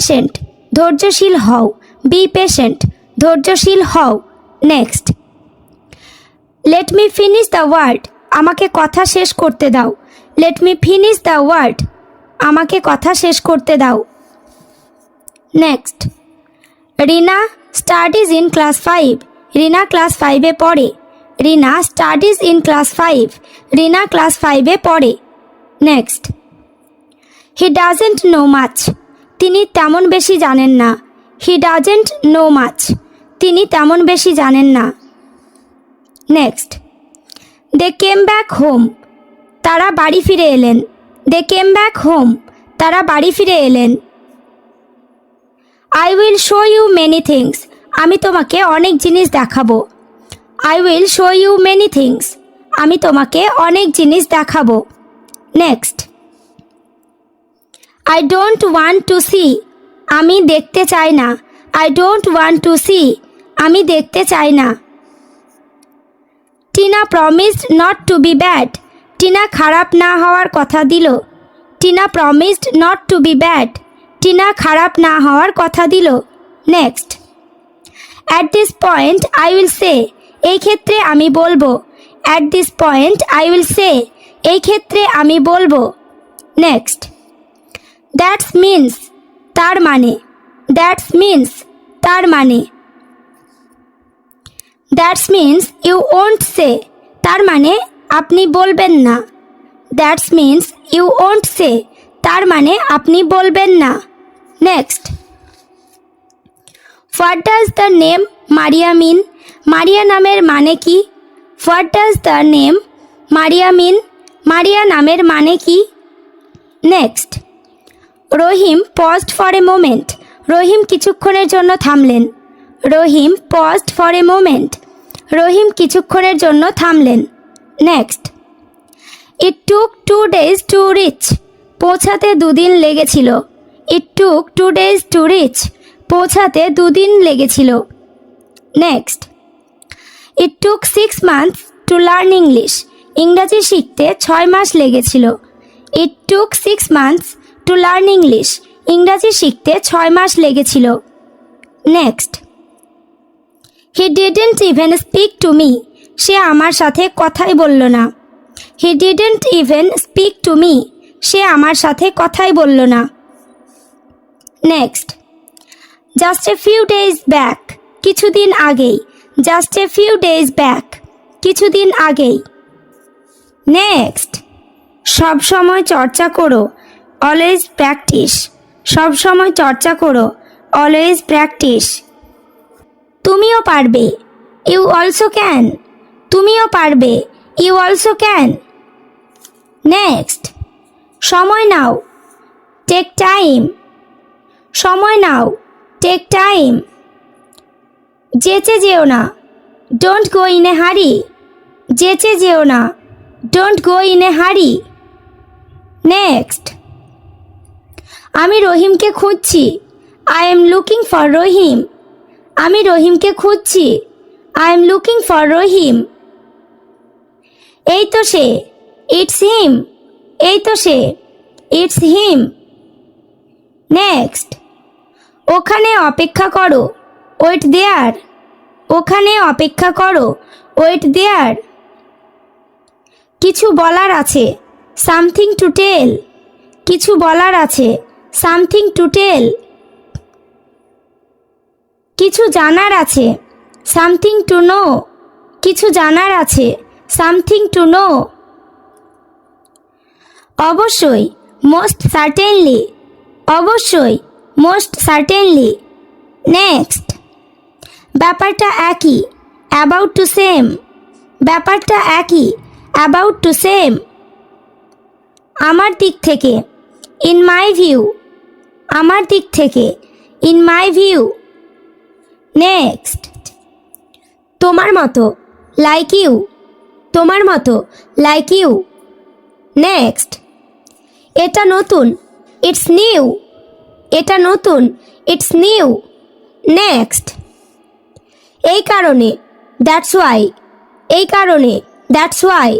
Patient, ধৈর্যশীল হও। B patient, ধৈর্যশীল হও। Next, let me finish the word, আমাকে কথা শেষ করতে দাও। Let me finish the word, আমাকে কথা শেষ করতে দাও। Next, Rina studies in class 5, Rina class 5-এ পড়ে। Rina studies in class 5, Rina class 5-এ পড়ে। Next, he doesn't know much, তিনি তেমন বেশি জানেন না। হি ডাজেন্ট নো মাচ, তিনি তেমন বেশি জানেন না। নেক্সট, দে কেম ব্যাক হোম, তারা বাড়ি ফিরে এলেন। দে কেম ব্যাক হোম, তারা বাড়ি ফিরে এলেন। I will show you many things, আমি তোমাকে অনেক জিনিস দেখাবো। I will show you many things, আমি তোমাকে অনেক জিনিস দেখাবো। Next, I don't want to see, আমি দেখতে চাই না। I don't want to see, আমি দেখতে চাই না। Tina promised not to be bad, Tina খারাপ না হওয়ার কথা দিল। Tina promised not to be bad, Tina খারাপ না হওয়ার কথা দিল। Next, at this point I will say, এই ক্ষেত্রে আমি বলবো। At this point I will say, এই ক্ষেত্রে আমি বলবো। নেক্সট, দ্যাটস মিন্স, তার মানে। দ্যাটস মিন্স, তার মানে। That's means you won't say, তার মানে আপনি বলবেন না। That's means you won't say, তার মানে আপনি বলবেন না। Next, what does the name Maria mean, Maria নামের মানে কি? What does the name Maria mean, Maria নামের মানে কি? Next, Rahim paused for a moment, Rahim কিছুক্ষণের জন্য থামলেন। Rahim paused for a moment, Rahim কিছুক্ষণের জন্য থামলেন। Next, it took 2 days to reach, পৌঁছাতে 2 দিন লেগেছিল। It took 2 days to reach, পৌঁছাতে 2 দিন লেগেছিল। Next, it took 6 months to learn English, ইংরাজি শিখতে 6 মাস লেগেছিল। It took 6 months to learn English, ইংরাজি শিখতে 6 মাস লেগেছিল। Next, he didn't even speak to me, সে আমার সাথে কথাই বলল না। He didn't even speak to me, সে আমার সাথে কথাই বলল না। Next, just a few days back, কিছুদিন আগেই। Just a few days back, কিছুদিন আগেই। নেক্সট, সব সময় চর্চা করো, অলওয়েজ প্র্যাকটিস, সব সময় চর্চা করো, অলওয়েজ প্র্যাকটিস। তুমিও পারবে, ইউ অলসো ক্যান, তুমিও পারবে, ইউ অলসো ক্যান। নেক্সট, সময় নাও, টেক টাইম, সময় নাও, টেক টাইম। যেচে যেও না, ডোন্ট গো ইন এ হারি, যেচে যেও না, ডোন্ট গো ইন এ হারি। নেক্সট, আমি রহিমকে খুঁজছি, আই এম লুকিং ফর রহিম, আমি রহিমকে খুঁজছি, আই এম লুকিং ফর রহিম। এই তো সে, ইটস হিম, এই তো সে, ইটস হিম। নেক্সট, ওখানে অপেক্ষা করো, ওয়েট দেয়ার, ওখানে অপেক্ষা করো, ওয়েট দেয়ার। কিছু বলার আছে, সামথিং টু টেল, কিছু বলার আছে, সামথিং টু টেল। কিছু জানার আছে, সামথিং টু নো, কিছু জানার আছে, সামথিং টু নো। অবশ্যই, মোস্ট সার্টেনলি, অবশ্যই, মোস্ট সার্টেনলি। নেক্সট, ব্যাপারটা একই, অ্যাবাউট টু সেম, ব্যাপারটা একই, অ্যাবাউট টু সেম। আমার দিক থেকে, ইন মাই ভিউ, আমার দিক থেকে, ইন মাই ভিউ। নেক্সট, তোমার মতো, লাইক ইউ, তোমার মতো, লাইক ইউ। নেক্সট, এটা নতুন, ইটস নিউ, এটা নতুন, ইটস নিউ। নেক্সট, এই কারণে, দ্যাটস ওয়াই, এই কারণে, দ্যাটস ওয়াই।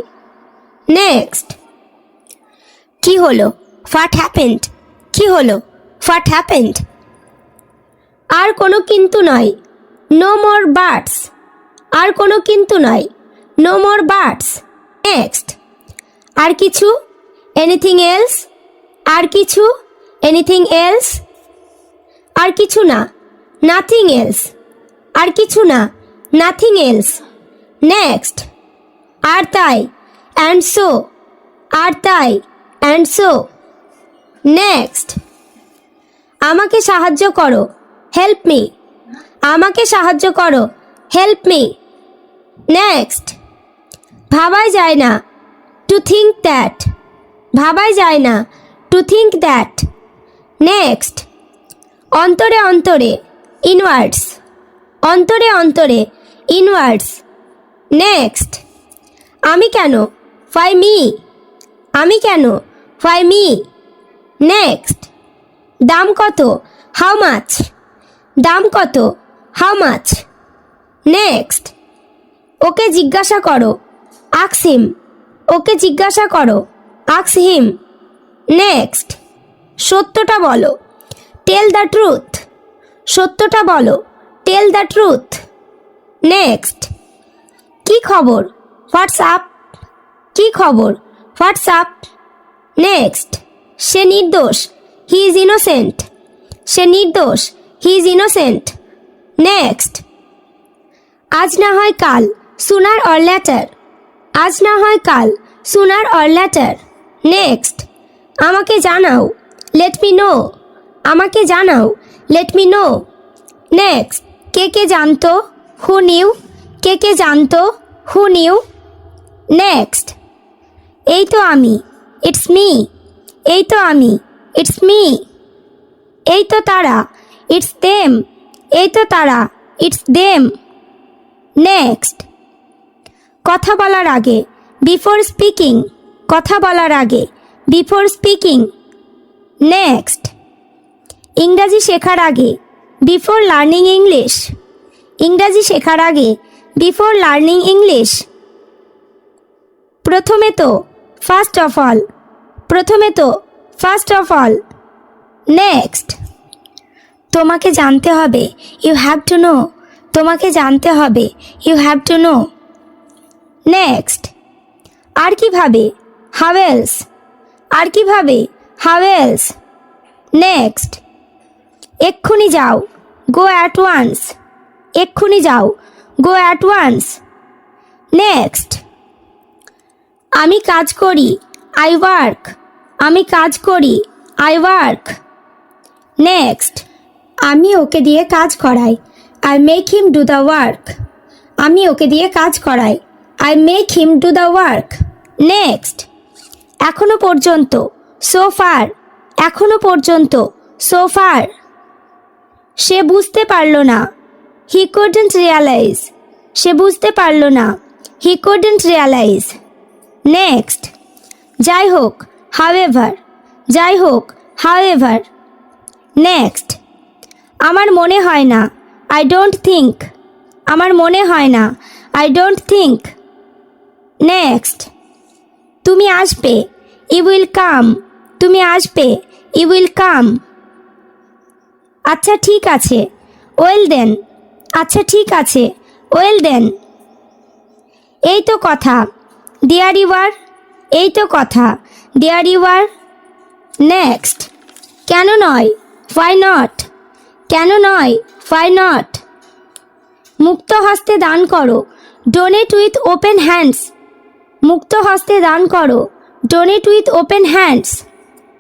নেক্সট, কি হলো, হোয়াট হ্যাপেন্ড, কি হলো, হোয়াট হ্যাপেন্ড। আর কোনো কিন্তু নয়, নো মোর বাটস। আর কোনো কিন্তু নয়, নো মোর বাটস। নেক্সট, আর কিছু, এনিথিং এলস। আর কিছু, এনিথিং এলস। আর কিছু না, নাথিং এলস। আর কিছু না, নাথিং এলস। নেক্সট, আর তাই, অ্যান্ড সো। আর তাই, অ্যান্ড সো। নেক্সট, আমাকে সাহায্য করো, হেল্প মি। আমাকে সাহায্য করো, হেল্প মি। নেক্সট, ভাবাই যায় না, টু থিঙ্ক দ্যাট। ভাবাই যায় না, টু থিঙ্ক দ্যাট। নেক্সট, অন্তরে অন্তরে, ইনওয়ার্ডস। অন্তরে অন্তরে, ইনওয়ার্ডস। নেক্সট, আমি কেন, ফাই মি। আমি কেন, ফাই মি। নেক্সট, দাম কত, হাউ মাচ। দাম কত, হাউ মাচ। নেক্সট, ওকে জিজ্ঞাসা করো, আক্স হিম। ওকে জিজ্ঞাসা করো, আক্স হিম। নেক্সট, সত্যটা বলো, টেল দ্য ট্রুথ। সত্যটা বলো, টেল দ্য ট্রুথ। নেক্সট, কি খবর, হোয়াটস আপ। কি খবর, হোয়াটস আপ। নেক্সট, সে নির্দোষ, হি ইজ ইনোসেন্ট। সে নির্দোষ, হি ইজ ইনোসেন্ট। নেক্সট, আজ না হয় কাল, সুনার অর লেটার। আজ না হয় কাল, সুনার অর লেটার। নেক্সট, আমাকে জানাও, লেট মি নো। আমাকে জানাও, লেট মি নো। নেক্সট, কে কে জানতো, হু নিউ। কে কে জানতো, হু নিউ। নেক্সট, এই তো আমি, ইটস মি। এই তো আমি, ইটস মি। এই তো তারা, ইটস দেম। এই তো তারা, ইটস দেম। নেক্সট, কথা বলার আগে, বিফোর স্পিকিং। কথা বলার আগে, বিফোর স্পিকিং। নেক্সট, ইংরাজি শেখার আগে, বিফোর লার্নিং ইংলিশ। ইংরাজি শেখার আগে, বিফোর লার্নিং ইংলিশ। প্রথমে তো, ফার্স্ট অফ অল। প্রথমে তো, ফার্স্ট অফ অল। নেক্সট, তোমাকে জানতে হবে, ইউ হ্যাভ টু নো। তোমাকে জানতে হবে, you have to know. Next, আর কিভাবে, হাউ এলস। আর কিভাবে, হাউ এলস। নেক্সট, এক্ষুনি যাও, গো অ্যাট ওয়ান্স। এক্ষুনি যাও, গো অ্যাট ওয়ান্স। নেক্সট, আমি কাজ করি, আই ওয়ার্ক। আমি কাজ করি, আই ওয়ার্ক। নেক্সট, আমি ওকে দিয়ে কাজ করাই, I make him do the work. আমি ওকে দিয়ে কাজ করাই, I make him do the work. Next, এখনো পর্যন্ত, সো ফার। এখনো পর্যন্ত, সো ফার। সে বুঝতে পারল না, হি কুডন্ট রিয়ালাইজ। সে বুঝতে পারল না, হি কুডন্ট রিয়ালাইজ। নেক্সট, যাই হোক, হাউএভার। যাই হোক, হাউএভার। নেক্সট, আমার মনে হয় না, আই ডোন্ট থিঙ্ক। আমার মনে হয় না, আই ডোন্ট থিঙ্ক। নেক্সট, তুমি আসবে, ইউ উইল কাম। তুমি আসবে, ইউ উইল কাম। আচ্ছা ঠিক আছে, ওয়েল দেন। আচ্ছা ঠিক আছে, ওয়েল দেন। এই তো কথা, দেয়ার ইউ আর। এই তো কথা, দেয়ার ইউ আর। নেক্সট, কেন নয়, হোয়াই নট। কেন নয়, হোয়াই নট। মুক্ত হস্তে দান করো, ডোনেট উইথ ওপেন হ্যান্ডস। মুক্ত হস্তে দান করো, donate with open hands.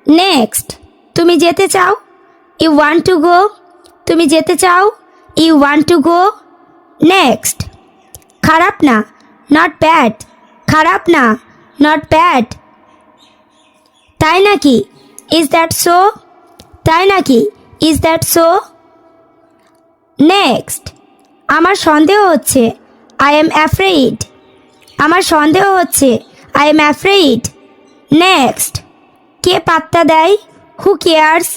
Next, তুমি যেতে চাও, ইউ ওয়ান্ট টু গো। তুমি যেতে চাও, you want to go. Next, খারাপ না, নট ব্যাড। খারাপ না, নট ব্যাড। তাই নাকি, ইজ দ্যাট সো। তাই নাকি, ইজ দ্যাট সো। নেক্সট, আমার সন্দেহ হচ্ছে, আই এম অ্যাফ্রেইড। আমার সন্দেহ হচ্ছে, আই এম অ্যাফ্রেইড। নেক্সট, কে পাত্তা দেয়, হু কেয়ার্স।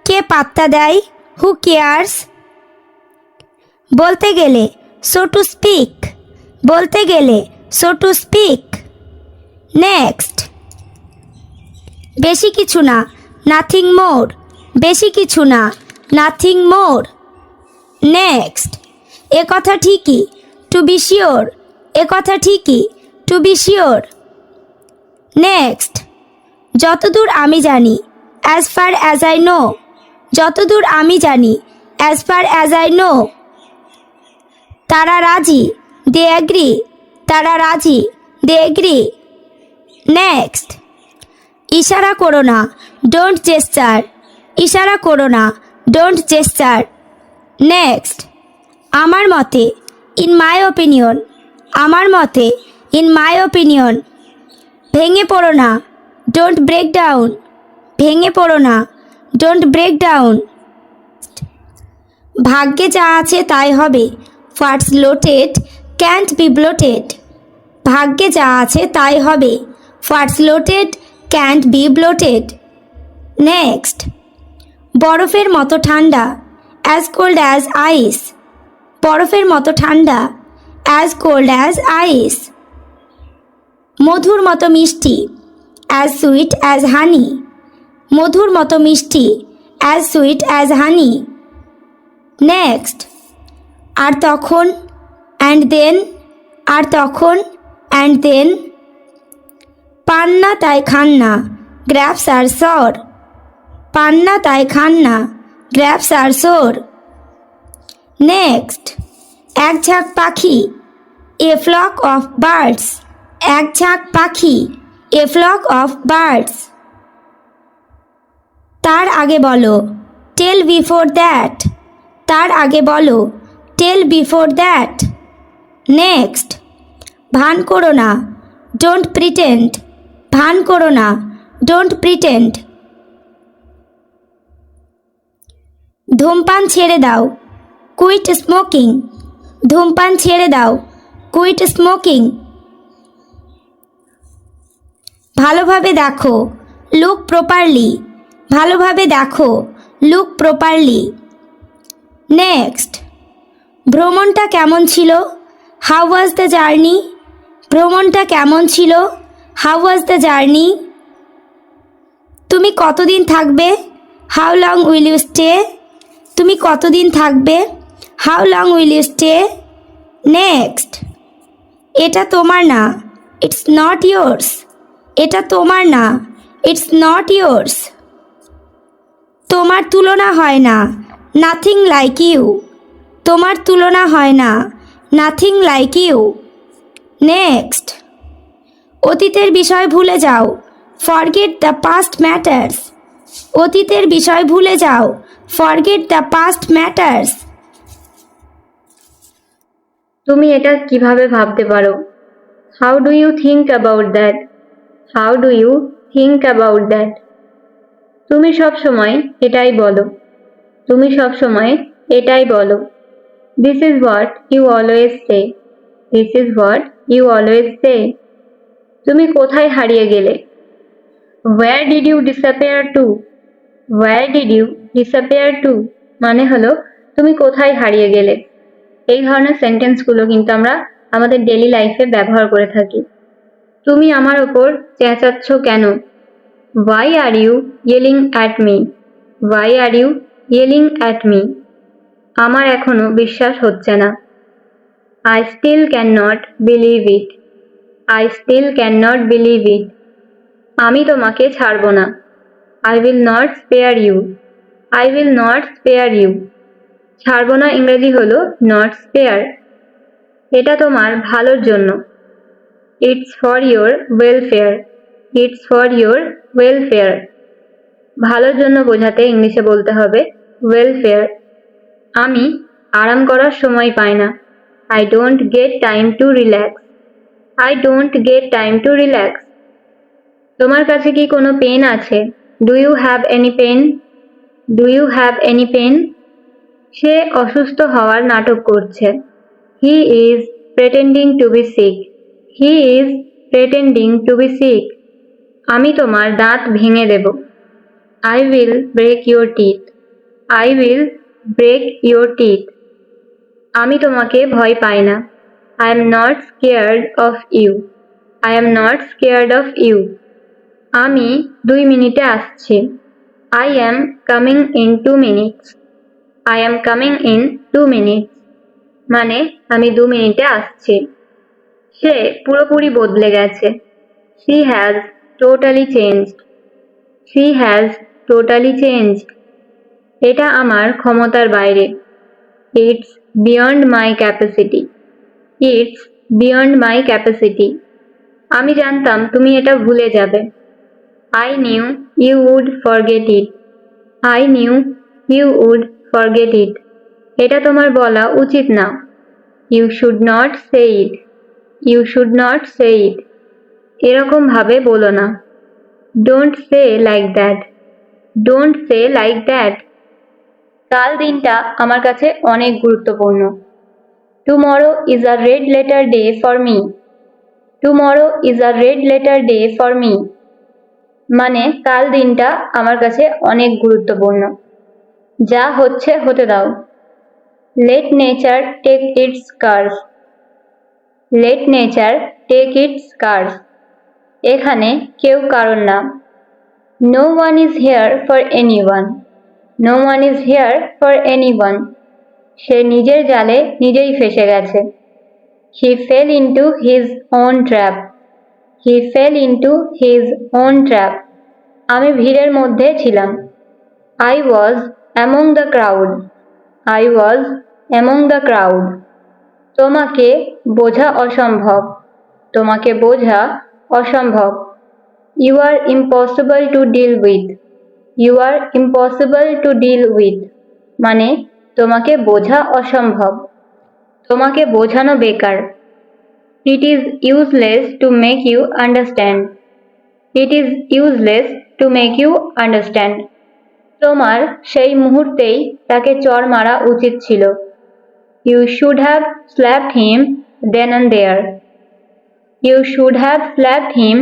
কে পাত্তা দেয়, হু কেয়ার্স। বলতে গেলে, সো টু স্পিক। বলতে গেলে, সো টু স্পিক। নেক্সট, বেশি কিছু না, নাথিং মোর। বেশি কিছু না, নাথিং মোর। নেক্সট, এ কথা ঠিকই, টু বি শিওর, এ কথা ঠিকই, টু বি শিওর। নেক্সট, যতদূর আমি জানি, as far as I know, যতদূর আমি জানি, as far as I know. তারা রাজি, দে অ্যাগ্রি, তারা রাজি, দে এগ্রি। নেক্সট, ইশারা করো না, ডোন্ট জেস্চার, ইশারা করো না, ডোন্ট জেস্চার। নেক্সট, আমার মতে, ইন মাই ওপিনিয়ন, আমার মতে, ইন মাই ওপিনিয়ন। ভেঙে পড়ো না, ডোন্ট ব্রেক ডাউন, ভেঙে পড়ো না, ডোন্ট ব্রেক ডাউন। ভাগ্যে যা আছে তাই হবে, হোয়াটস লোটেড ক্যান্ট বি ব্লোটেড, ভাগ্যে যা আছে তাই হবে, হোয়াটস লোটেড ক্যান্ট বি ব্লোটেড। নেক্সট, বরফের মতো ঠান্ডা, অ্যাজ কোল্ড অ্যাজ আইস, বরফের মতো ঠান্ডা, অ্যাজ কোল্ড অ্যাজ আইস। মধুর মতো মিষ্টি, অ্যাজ সুইট অ্যাজ হানি, মধুর মতো মিষ্টি, অ্যাজ সুইট অ্যাজ হানি। নেক্সট, আর তখন, অ্যান্ড দেন, আর তখন, অ্যান্ড দেন। পান না তাই খান না, গ্র্যাপস আর সর, পান না তাই খান না, গ্র্যাপস আর সর। নেক্সট, এক ঝাঁক পাখি, এ ফ্লক অফ বার্ডস, এক ঝাঁক পাখি, এ ফ্লক অফ বার্ডস। তার আগে বলো, টেল বিফোর দ্যাট, তার আগে বলো, টেল বিফোর দ্যাট। নেক্সট, ভান করো না, ডোন্ট প্রিটেন্ড, ভান করো না, ডোন্ট প্রিটেন্ড। ধূমপান ছেড়ে দাও, কুইট স্মোকিং, ধূমপান ছেড়ে দাও, কুইট স্মোকিং। ভালোভাবে দেখো, লুক প্রপারলি, ভালোভাবে দেখো, লুক প্রপারলি। নেক্সট, ভ্রমণটা কেমন ছিল, হাউ ওয়াজ দ্য জার্নি, ভ্রমণটা কেমন ছিল, হাউ ওয়াজ দ্য জার্নি। তুমি কতদিন থাকবে, how long will you stay, তুমি কতদিন থাকবে, how long will you stay. Next, এটা তোমার না, ইটস নট ইয়োর্স, এটা তোমার না, ইটস নট ইয়োর্স। তোমার তুলনা হয় না, নাথিং লাইক ইউ, তোমার তুলনা হয় না, নাথিং লাইক ইউ। নেক্সট, অতীতের বিষয় ভুলে যাও, ফরগেট দ্য পাস্ট ম্যাটার্স, অতীতের বিষয় ভুলে যাও, ফরগেট দ্য পাস্ট ম্যাটার্স। তুমি এটা কিভাবে ভাবতে পারো? How do you think about that, how do you think about that. তুমি সব সময় এটাই বলো, তুমি সব সময় এটাই বলো। This is what you always say, this is what you always say. তুমি কোথায় হারিয়ে গেলে? Where did you disappear to, where did you disappear to মানে হলো তুমি কোথায় হারিয়ে গেলে। এই ধরনের সেন্টেন্সগুলো কিন্তু আমরা আমাদের ডেইলি লাইফে ব্যবহার করে থাকি। তুমি আমার ওপর চেঁচাচ্ছ কেন? Why are you yelling at me? Why are you yelling at me? আমার এখনো বিশ্বাস হচ্ছে না। I still cannot believe it. I still cannot believe it. আমি তোমাকে ছাড়ব না। I will not spare you. I will not spare you. ছাড়ব না ইংরেজি হলো not spare. এটা তোমার ভালোর জন্য। It's for your welfare. It's for your welfare. ভালোর জন্য বোঝাতে ইংলিশে বলতে হবে welfare. আমি আরাম করার সময় পাই না। I don't get time to relax. I don't get time to relax. তোমার কাছে কি কোনো পেন আছে? Do you have any pain? Do you have any pain? সে অসুস্থ হওয়ার নাটক করছে। He is pretending to be sick. He is pretending to be sick. আমি তোমার দাঁত ভেঙে দেব। I will break your teeth. I will break your teeth. আমি তোমাকে ভয় পাই না। I am not scared of you. I am not scared of you. আমি 2 মিনিটে আসছি। I am coming in 2 minutes. I am coming in 2 minutes. মানে আমি 2 মিনিটে আসছি। সে পুরোপুরি বদলে গেছে। She has totally changed. She has totally changed. এটা আমার ক্ষমতার বাইরে। It's beyond my capacity. It's beyond my capacity. আমি জানতাম তুমি এটা ভুলে যাবে। I knew you would forget it. I knew you would forget it. এটা তোমার বলা উচিত না। You should not say it. You should not say it. এরকম ভাবে বলো না। Don't say like that. Don't say like that. কাল দিনটা আমার কাছে অনেক গুরুত্বপূর্ণ। Tomorrow is a red letter day for me. Tomorrow is a red letter day for me. মানে কাল দিনটা আমার কাছে অনেক গুরুত্বপূর্ণ। যা হচ্ছে হতে দাও। Let nature take its course. Let nature take its course. এখানে কেউ কারণ না। No one is here for anyone. No one is here for anyone. সে নিজের জালে নিজেই ফেসে গেছে। He fell into his own trap. He fell into his own trap. আমি ভিড়ের মধ্যে ছিলাম। I was among the crowd. I was among the crowd. তোমাকে বোঝা অসম্ভব। তোমাকে বোঝা অসম্ভব। You are impossible to deal with. You are impossible to deal with. মানে তোমাকে বোঝা অসম্ভব। তোমাকে বোঝানো বেকার। It is useless to make you understand. It is useless to make you understand. তোমার সেই মুহূর্তেই তাকে চড় মারা উচিত ছিল। You should have slapped him then and there. You should have slapped him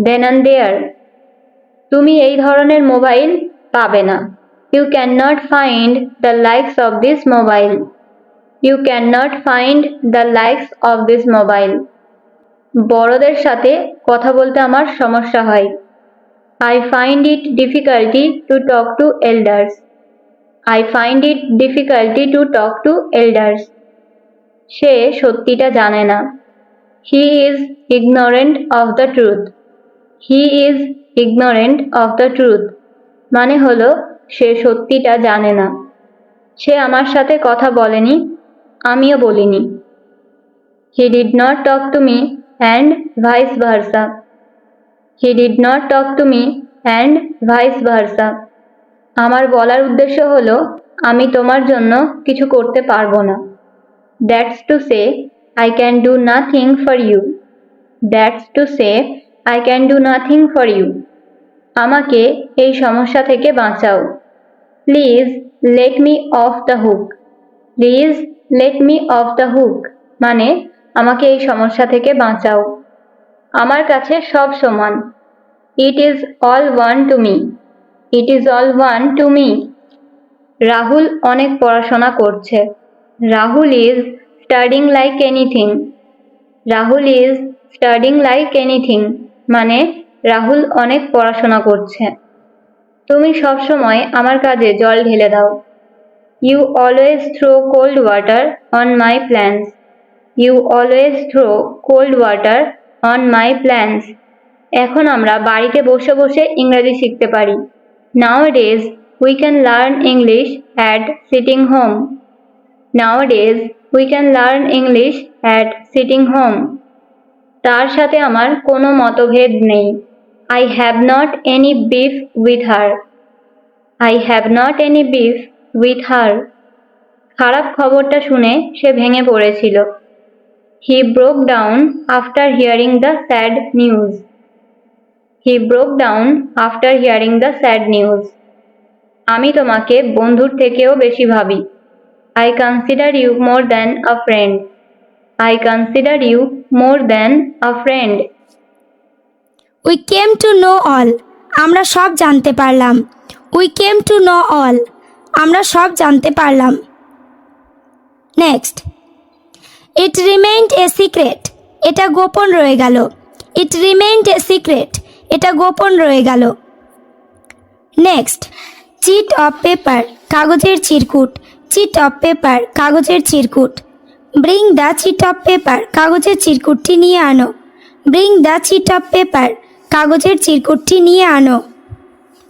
then and there. তুমি এই ধরনের মোবাইল পাবে না। You cannot find the likes of this mobile. You cannot find the likes of this mobile. বড়দের সাথে কথা বলতে আমার সমস্যা হয়। I find it difficulty to talk to elders. I find it difficulty to talk to elders. সে সত্যিটা জানে না। He is ignorant of the truth. He is ignorant of the truth. মানে হলো সে সত্যিটা জানে না। সে আমার সাথে কথা বলেনি, আমিও বলিনি। He did not talk to me and vice versa. He did not talk to me and vice versa. আমার বলার উদ্দেশ্য হলো আমি তোমার জন্য কিছু করতে পারবো না। That's to say, I can do nothing for you. That's to say, I can do nothing for you. আমাকে এই সমস্যা থেকে বাঁচাও। Please let me off the hook. Please let me off the hook. মানে আমাকে এই সমস্যা থেকে বাঁচাও। আমার কাছে সব সমান। It is all one to me. It is all one to me. Rahul অনেক পড়াশোনা করছে। Rahul is studying like anything. Rahul is studying like anything. মানে রাহুল অনেক পড়াশোনা করছে। তুমি সব সময় আমার কাজে জল ঢেলে দাও। You always throw cold water on my plans. You always throw cold water on my plans. এখন আমরা বাড়িতে বসে বসে ইংরেজি শিখতে পারি। Nowadays we can learn English at sitting home. Nowadays we can learn English at sitting home. তার সাথে আমার কোনো মতভেদ নেই। I have not any beef with her. I have not any beef with her. খারাপ খবরটা শুনে সে ভেঙে পড়েছিল। He broke down after hearing the sad news. He broke down after hearing the sad news. আমি তোমাকে বন্ধুর থেকেও বেশি ভাবি। I consider you more than a friend. I consider you more than a friend. We came to know all. আমরা সব জানতে পারলাম। We came to know all. আমরা সব জানতে পারলাম। Next. It remained a secret. এটা গোপন রয়ে গেল। It remained a secret. এটা গোপন রয়ে গেল। Next. Sheet of paper. কাগজের চিরকুট। চিট অফ পেপার, কাগজের চিরকুট। Bring the chit of paper, কাগজের চিরকুটটি নিয়ে আনো। Bring the chit of paper, কাগজের চিরকুটটি নিয়ে আনো।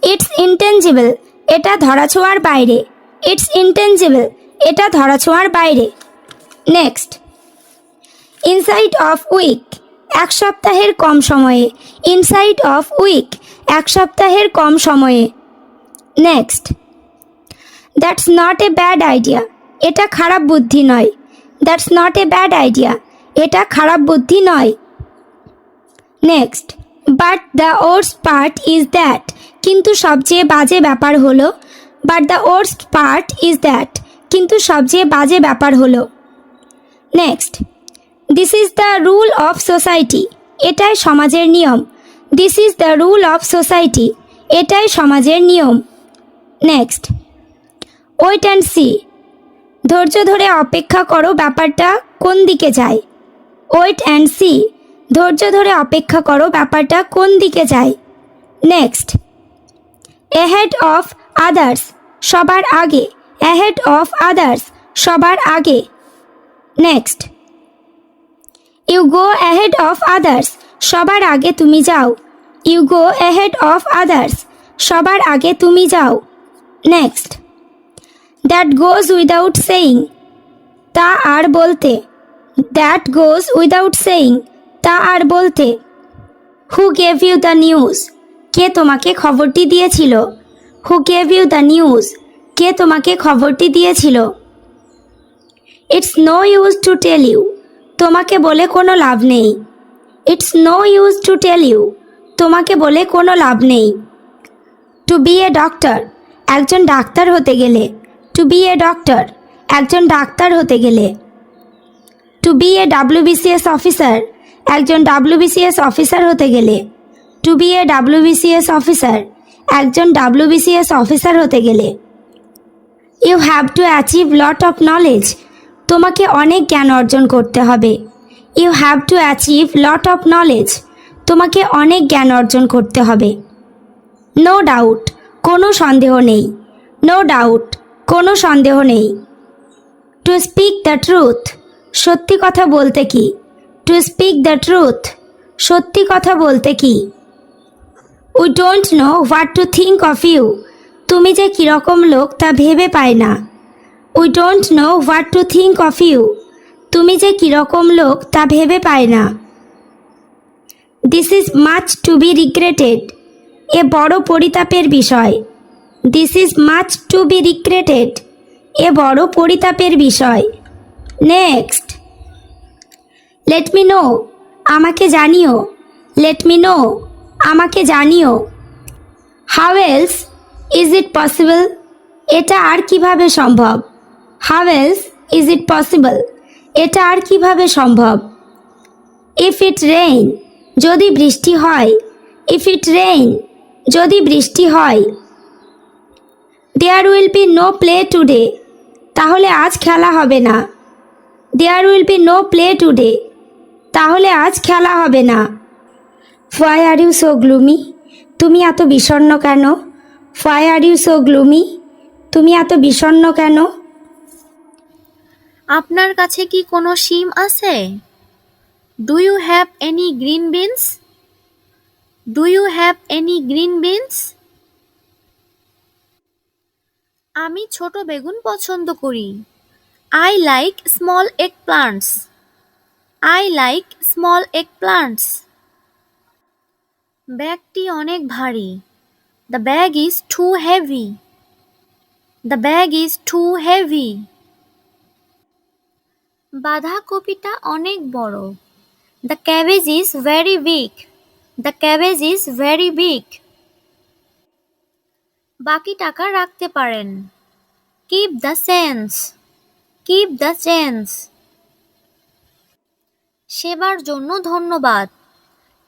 ইটস ইনটেনজিবল, এটা ধরাছোঁয়ার বাইরে। ইটস ইনটেনজিবল, এটা ধরাছোঁয়ার বাইরে। নেক্সট, ইনসাইড অফ উইক, এক সপ্তাহের কম সময়ে। ইনসাইড অফ উইক, এক সপ্তাহের কম সময়ে। Next, that's not a bad idea, এটা খারাপ বুদ্ধি নয়। That's not a bad idea, এটা খারাপ বুদ্ধি নয়। Next, but the worst part is that, কিন্তু সবচেয়ে বাজে ব্যাপার হলো। But the worst part is that, কিন্তু সবচেয়ে বাজে ব্যাপার হলো। Next, this is the rule of society, এটাই সমাজের নিয়ম। This is the rule of society, এটাই সমাজের নিয়ম। নেক্সট, ওয়েট অ্যান্ড সি, ধৈর্য ধরে অপেক্ষা করো ব্যাপারটা কোন দিকে যায়। ওয়েট অ্যান্ড সি, ধৈর্য ধরে অপেক্ষা করো ব্যাপারটা কোন দিকে যায়। নেক্সট, অ্যাহেড অফ আদার্স, সবার আগে। অ্যাহেড অফ আদার্স, সবার আগে। Next, you go ahead of others, সবার আগে তুমি যাও। You go ahead of others, সবার আগে তুমি যাও। Next, that goes without saying, তা আর বলতে। দ্যাট গোজ উইদাউট সেইং, তা আর বলতে। Who gave you the news, কে তোমাকে খবরটি দিয়েছিল। Who gave you the news, কে তোমাকে খবরটি দিয়েছিল। It's no use to tell you, তোমাকে বলে কোনো লাভ নেই। It's no use to tell you, তোমাকে বলে কোনো লাভ নেই। টু বি এ ডক্টর, একজন ডাক্তার হতে গেলে। টু বি এ ডক্টর, একজন ডাক্তার হতে গেলে। To be a WBCS officer, একজন ডাব্লিউবিসিএস অফিসার হতে গেলে। To be a WBCS officer, একজন ডাব্লিউবিসিএস অফিসার হতে গেলে। You have to achieve lot of knowledge, তোমাকে অনেক জ্ঞান অর্জন করতে হবে। You have to achieve lot of knowledge, তোমাকে অনেক জ্ঞান অর্জন করতে হবে। নো ডাউট, কোনো সন্দেহ নেই। নো ডাউট, কোনো সন্দেহ নেই। টু স্পিক দ্য ট্রুথ, সত্যি কথা বলতে কি। টু স্পিক দ্য ট্রুথ, সত্যি কথা বলতে কি। We don't know what to think of you, তুমি যে কীরকম লোক তা ভেবে পায় না। We don't know what to think of you, তুমি যে কীরকম লোক তা ভেবে পায় না। This is much to be regretted, এ বড় পরিতাপের বিষয়। This is much to be regretted, এ বড় পরিতাপের বিষয়। নেক্সট, লেট মি নো, আমাকে জানিও। লেট মি নো, আমাকে জানিও। How else is it possible, এটা আর কিভাবে সম্ভব। How else is it possible, এটা আর কিভাবে সম্ভব। ইফ ইট রেইন, যদি বৃষ্টি হয়। ইফ ইট রেইন, যদি বৃষ্টি হয়। There will be no play today, তাহলে আজ খেলা হবে না। There will be no play today, তাহলে আজ খেলা হবে না। Why are you so gloomy, তুমি এত বিষণ্ণ কেন। Why are you so gloomy, তুমি এত বিষণ্ণ কেন। আপনার কাছে কি কোনো শিম আছে? Do you have any green beans? Do you have any green beans? আমি ছোট বেগুন পছন্দ করি। I like small eggplants. I like small eggplants. ব্যাগটি অনেক ভারী। The bag is too heavy. The bag is too heavy. বাঁধাকপিটা অনেক বড়। The cabbage is very big. The cabbage is very big. বাকি টাকা রাখতে পারেন। Keep the change. Keep the change. সেবার জন্য ধন্যবাদ।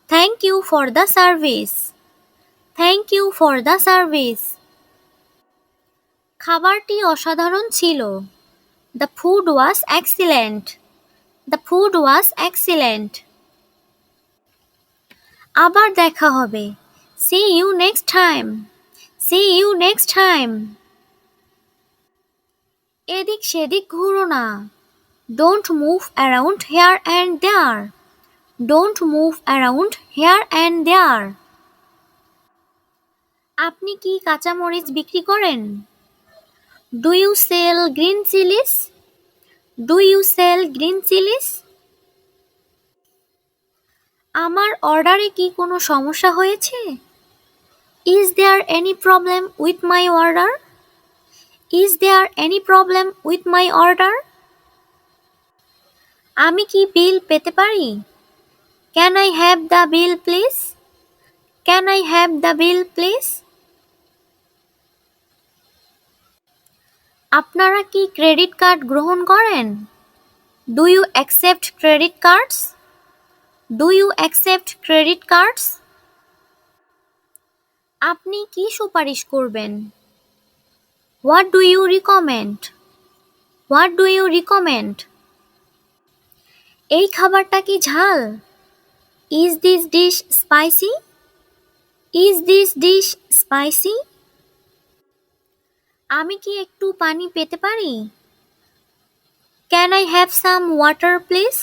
Thank you for the service. Thank you for the service. খাবারটি অসাধারণ ছিল। The food was excellent. The food was excellent. আবার দেখা হবে। See you next time. See you next time. এদিক সেদিক ঘুরো না। Don't move around here and there. Don't move around here and there. আপনি কি কাঁচামরিচ বিক্রি করেন? Do you sell green chillies? Do you sell green chillies? আমার অর্ডারে কি কোনো সমস্যা হয়েছে? Is there any problem with my order? Is there any problem with my order? আমি কি বিল পেতে পারি? Can I have the bill please? Can I have the bill please? আপনারা কি ক্রেডিট কার্ড গ্রহণ করেন? Do you accept credit cards? Do you accept credit cards? আপনি কি সুপারিশ করবেন? What do you recommend? What do you recommend? এই খাবারটা কি ঝাল? Is this dish spicy? Is this dish spicy? আমি কি একটু পানি পেতে পারি? Can I have some water please?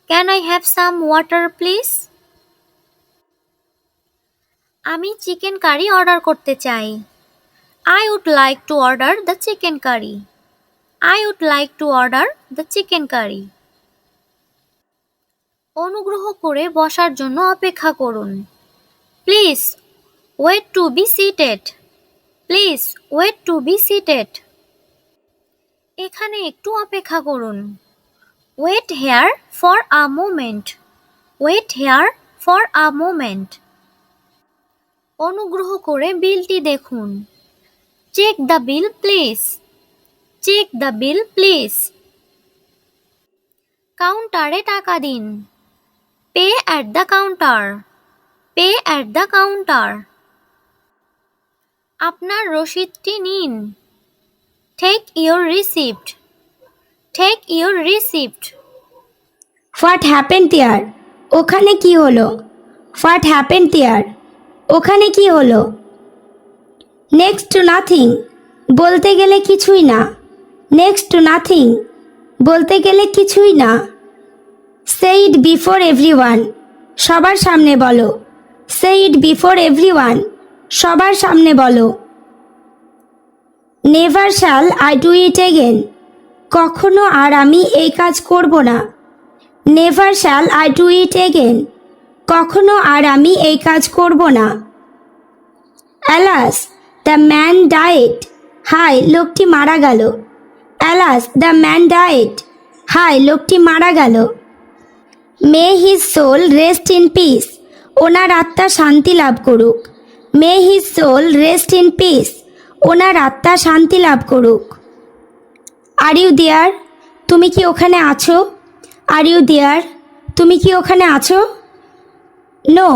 Can I have some water please? আমি চিকেন কারি অর্ডার করতে চাই। I would like to order the chicken curry. I would like to order the chicken curry. অনুগ্রহ করে বসার জন্য অপেক্ষা করুন। Please wait to be seated. Please wait to be seated. এখানে একটু অপেক্ষা করুন। Wait here for a moment. Wait here for a moment. অনুগ্রহ করে বিলটি দেখুন। Check the bill please. Check the bill please. কাউন্টারে টাকা দিন। Pay at the counter. Pay at the counter. আপনার রসিদটি নিন। Take your receipt. Take your receipt. What happened there? ওখানে কি হলো? What happened there? ওখানে কি হলো? নেক্সট টু নাথিং, বলতে গেলে কিছুই না। নেক্সট টু নাথিং, বলতে গেলে কিছুই না। সে ইট বিফোর এভরিওয়ান, সবার সামনে বলো। সে ইট বিফোর এভরিওয়ান, সবার সামনে বলো। Never shall I do it again, কখনো আর আমি এই কাজ করব না। Never shall I do it again, কখনো আর আমি এই কাজ করব না। অ্যালাস দ্য ম্যান ডায়েট, হায় লোকটি মারা গেল। অ্যালাস দ্য ম্যান ডায়েট, হায় লোকটি মারা গেল। May his soul rest in peace, ওনার আত্মা শান্তি লাভ করুক। May his soul rest in peace, ওনার আত্মা শান্তি লাভ করুক। আর ইউ দেয়ার, তুমি কি ওখানে আছো? আর ইউ দেয়ার, তুমি কি ওখানে আছো? No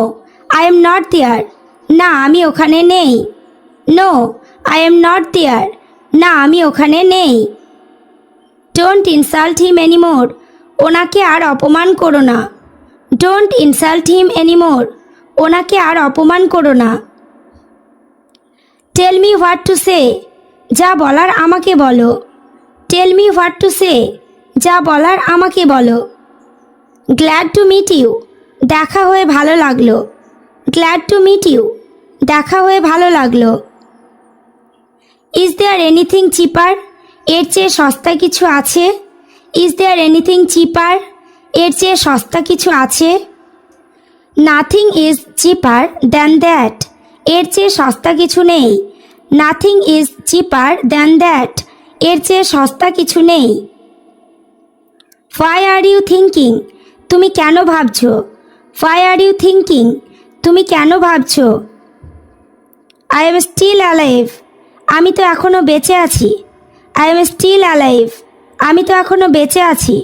I am not there, না আমি ওখানে নেই। No I am not there, না আমি ওখানে নেই। ডোন্ট ইনসাল্ট হিম এনিমোর, ওনাকে আর অপমান করো না। ডোন্ট ইনসাল্ট হিম এনিমোর, ওনাকে আর অপমান করো না। Tell me what to say, যা বলার আমাকে বলো। Tell me what to say, যা বলার আমাকে বলো। গ্ল্যাড টু মিট ইউ, দেখা হয়ে ভালো লাগলো। গ্ল্যাড টু মিট ইউ, দেখা হয়ে ভালো লাগলো। ইজ দেয়ার এনিথিং চিপার, এর চেয়ে সস্তা কিছু আছে? ইজ দেয়ার এনিথিং চিপার, এর চেয়ে সস্তা কিছু আছে? Nothing is cheaper than that, এর চেয়ে সস্তা কিছু নেই। Nothing is cheaper than that, এর চেয়ে সস্তা কিছু নেই। হোয়াই আর ইউ থিঙ্কিং, তুমি কেন ভাবছো? হোয়াই আর ইউ থিঙ্কিং, তুমি কেন ভাবছো? আই এম স্টিল অ্যালাইভ, আমি তো এখনও বেঁচে আছি। আই এম স্টিল অ্যালাইভ, আমি তো এখনও বেঁচে আছি।